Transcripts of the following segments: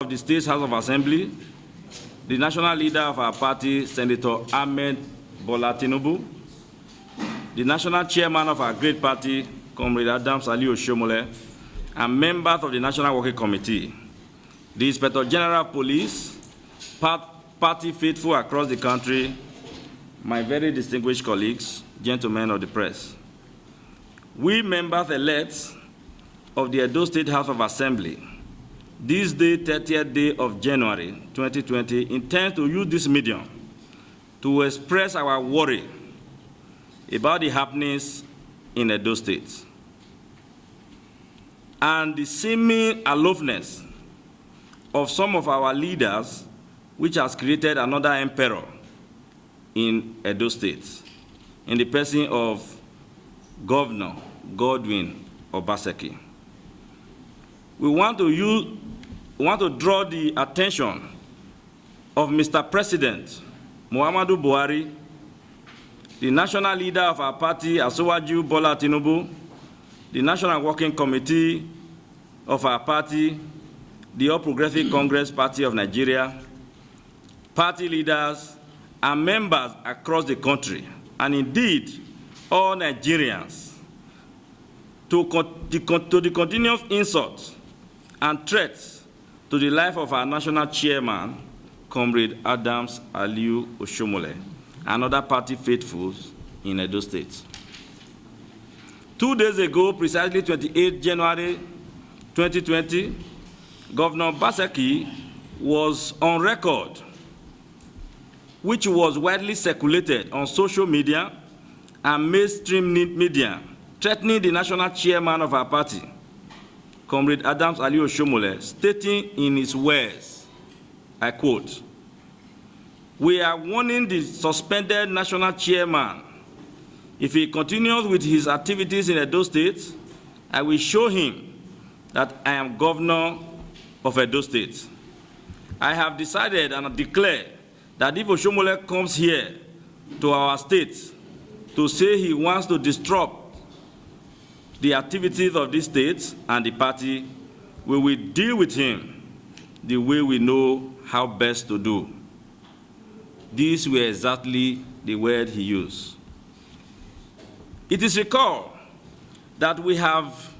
of the State House of Assembly, the national leader of our party, Senator Ahmed Bola Tinubu, the national chairman of our great party, Comrade Adams Ali Oshomole, and members of the National Working Committee, the Inspector General of Police, party faithful across the country, my very distinguished colleagues, gentlemen of the press. We members-elect of the Edo State House of Assembly, this day, 30th day of January 2020, intend to use this medium to express our worry about the happenings in Edo State and the seeming aloofness of some of our leaders, which has created another emperor in Edo State, in the person of Governor Godwin Obaseki. We want to draw the attention of Mr. President Muhammadu Buhari, the national leader of our party, Asiwaju Bola Tinubu, the National Working Committee of our party, the All Progressive Congress Party of Nigeria, party leaders, and members across the country, and indeed all Nigerians, to the continuous insults and threats to the life of our national chairman, Comrade Adams Aliu Oshomole, and other party faithfuls in Edo State. 2 days ago, precisely 28 January 2020, Governor Obaseki was on record, which was widely circulated on social media and mainstream media, threatening the national chairman of our party, Comrade Adams Ali Oshomole, stating in his words, I quote, "We are warning the suspended national chairman. If he continues with his activities in Edo State, I will show him that I am governor of Edo State. I have decided and declare that if Oshomole comes here to our state to say he wants to disrupt the activities of this state and the party, we will deal with him the way we know how best to do." These were exactly the words he used. It is recalled that we have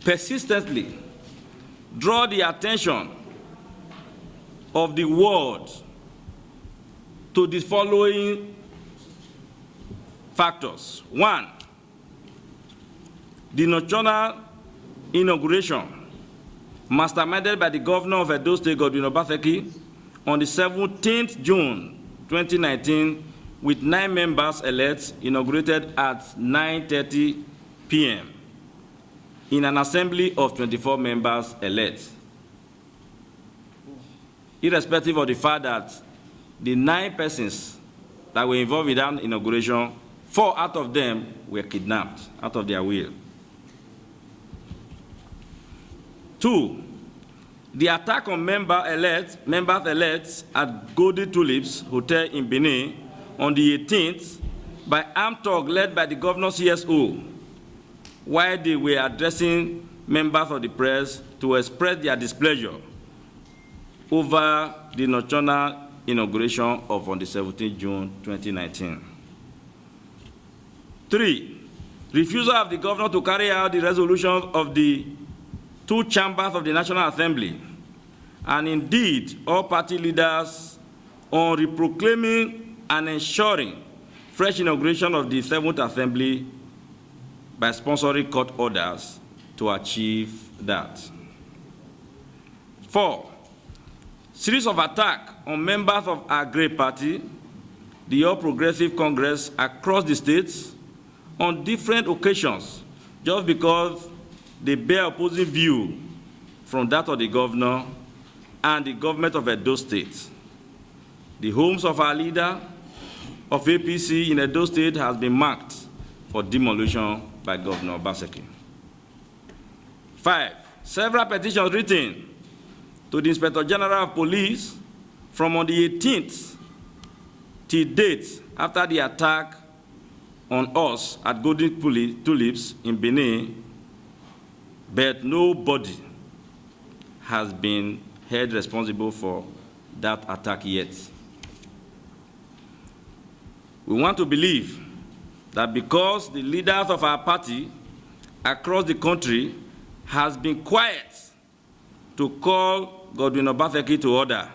persistently drawn the attention of the world to the following factors. One, the nocturnal inauguration masterminded by the governor of Edo State, Godwin Obaseki, on the 17th June 2019, with 9 members elect, inaugurated at 9:30 p.m. in an assembly of 24 members elect. Irrespective of the fact that the 9 persons that were involved in that inauguration, 4 out of them were kidnapped out of their will. 2, the attack on members elect at Golden Tulips Hotel in Benin on the 18th by armed thug led by the governor's CSO, while they were addressing members of the press to express their displeasure over the nocturnal inauguration of on the 17th June 2019. 3, refusal of the governor to carry out the resolutions of the 2 chambers of the National Assembly, and indeed all party leaders on reproclaiming and ensuring fresh inauguration of the 7th Assembly by sponsoring court orders to achieve that. 4, series of attacks on members of our great party, the All Progressive Congress, across the states on different occasions, just because they bear opposing view from that of the governor and the government of Edo State. The homes of our leader of APC in Edo State has been marked for demolition by Governor Obaseki. 5, several petitions written to the Inspector General of Police from on the 18th till date after the attack on us at Golden Tulips in Benin, but nobody has been held responsible for that attack yet. We want to believe that because the leaders of our party across the country has been quiet to call Godwin Obaseki to order,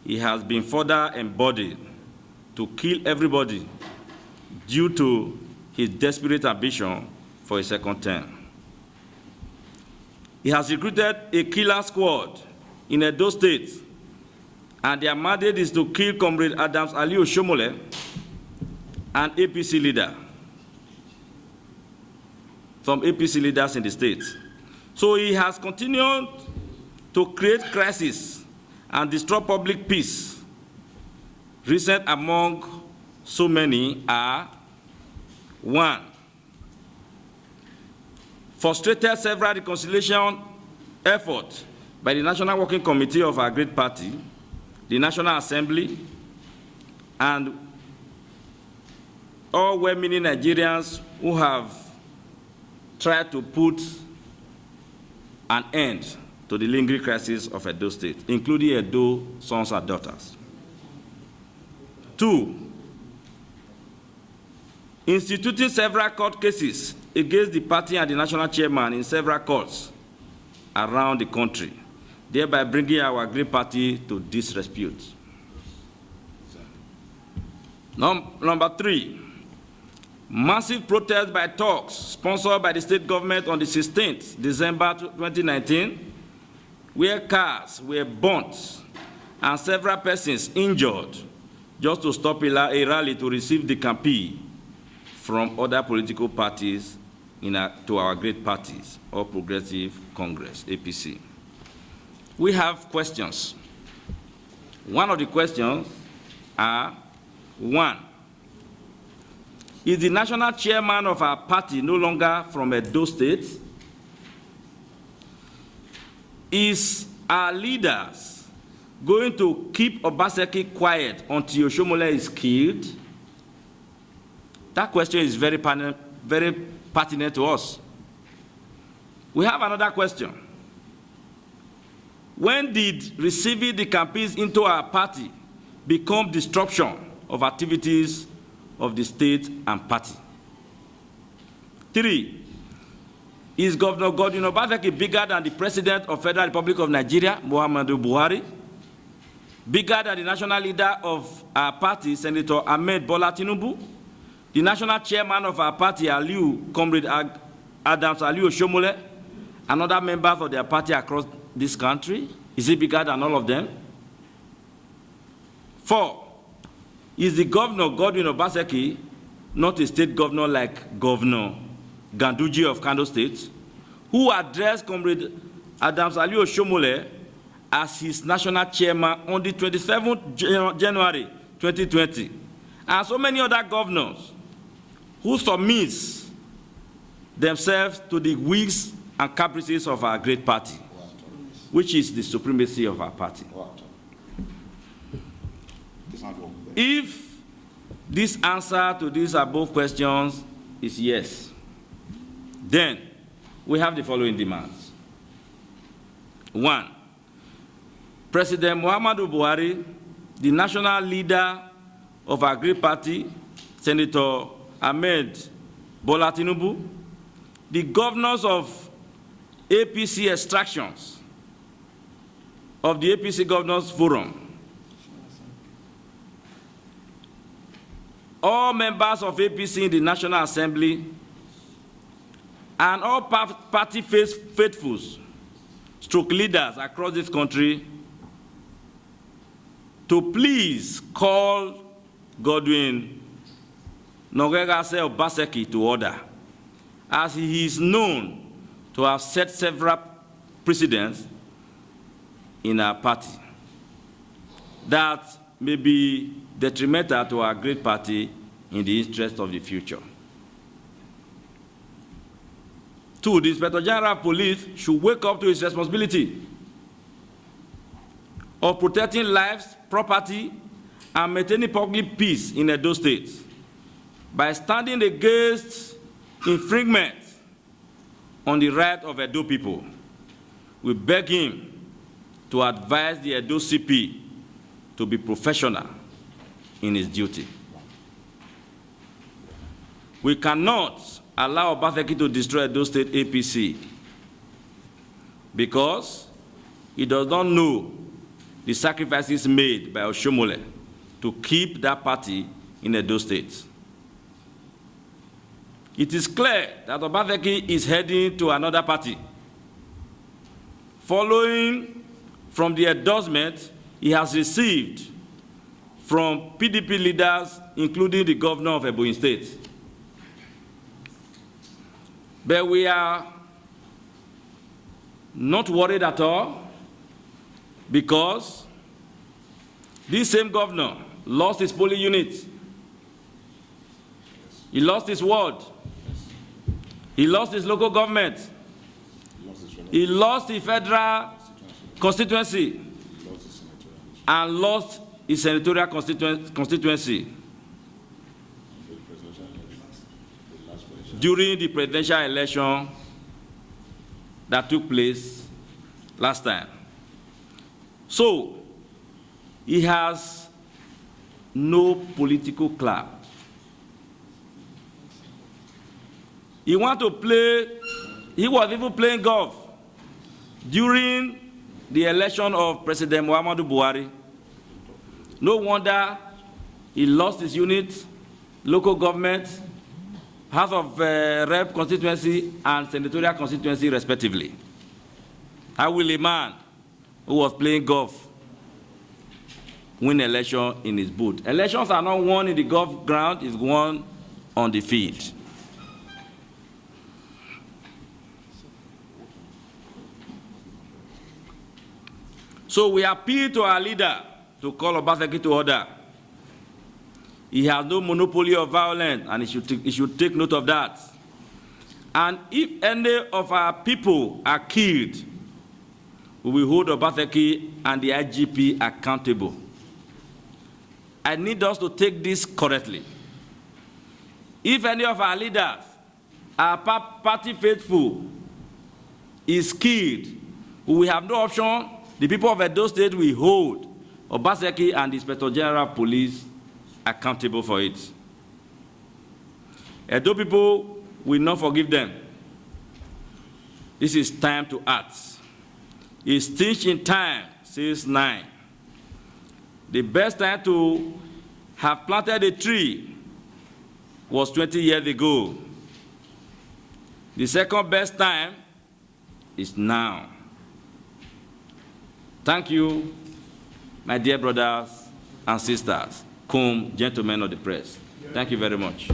he has been further embodied to kill everybody due to his desperate ambition for a second term. He has recruited a killer squad in Edo State, and their mandate is to kill Comrade Adams Aliyu Oshomole, an APC leader, some APC leaders in the state. So he has continued to create crisis and destroy public peace. Recent among so many are: 1, frustrated several reconciliation efforts by the National Working Committee of our great party, the National Assembly, and all well-meaning Nigerians who have tried to put an end to the lingering crisis of Edo State, including Edo sons and daughters. 2, instituting several court cases against the party and the national chairman in several courts around the country, thereby bringing our great party to disrepute. Number 3, massive protests by thugs sponsored by the state government on the 16th December 2019, where cars were burnt and several persons injured just to stop a rally to receive the campaign from other political parties to our great parties, or Progressive Congress, APC. We have questions. One of the questions are: 1, is the national chairman of our party no longer from Edo State? Is our leaders going to keep Obaseki quiet until Oshomole is killed? That question is very pertinent to us. We have another question. When did receiving the campaigns into our party become disruption of activities of the state and party? 3, is Governor Godwin Obaseki bigger than the President of Federal Republic of Nigeria, Muhammadu Buhari? Bigger than the national leader of our party, Senator Ahmed Bola Tinubu? The national chairman of our party, Comrade Adams Aliyu Oshomole, and other members of their party across this country? Is he bigger than all of them? 4, is the Governor Godwin Obaseki not a state governor like Governor Ganduje of Kano State, who addressed Comrade Adams Aliyu Oshomole as his national chairman on the 27th January 2020, and so many other governors who submit themselves to the whims and caprices of our great party, which is the supremacy of our party? If this answer to these above questions is yes, then we have the following demands. 1, President Muhammadu Buhari, the national leader of our great party, Senator Ahmed Bola Tinubu, the governors of APC extractions of the APC Governors Forum, all members of APC in the National Assembly, and all party faithfuls, stroke leaders across this country, to please call Godwin Nogegase Obaseki to order, as he is known to have set several precedents in our party that may be detrimental to our great party in the interest of the future. 2, the Inspector General of Police should wake up to his responsibility of protecting lives, property, and maintaining public peace in Edo State by standing against infringement on the right of Edo people. We beg him to advise the Edo CP to be professional in his duty. We cannot allow Obaseki to destroy Edo State APC because he does not know the sacrifices made by Oshomole to keep that party in Edo State. It is clear that Obaseki is heading to another party, following from the endorsement he has received from PDP leaders, including the governor of Ebonyi State. But we are not worried at all because this same governor lost his polling unit. He lost his ward. He lost his local government. He lost the federal constituency and lost his senatorial constituency during the presidential election that took place last time. So, he has no political clout. He wants to play, he was even playing golf during the election of President Muhammadu Buhari. No wonder he lost his unit, local government, House of Rep constituency and senatorial constituency respectively. How will a man who was playing golf win election in his booth? Elections are not won in the golf ground, it's won on the field. So we appeal to our leader to call Obaseki to order. He has no monopoly of violence, and he should take note of that. And if any of our people are killed, we will hold Obaseki and the IGP accountable. I need us to take this correctly. If any of our leaders are party faithful, is killed, we have no option. The people of Edo State will hold Obaseki and the Inspector General of Police accountable for it. Edo people will not forgive them. This is time to act. It's teaching time, says 9. The best time to have planted a tree was 20 years ago. The second best time is now. Thank you, my dear brothers and sisters, gentlemen of the press. Thank you very much.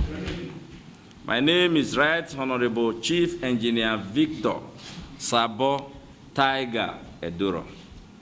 My name is Right Honorable Chief Engineer Victor Sabo Tiger Eduro.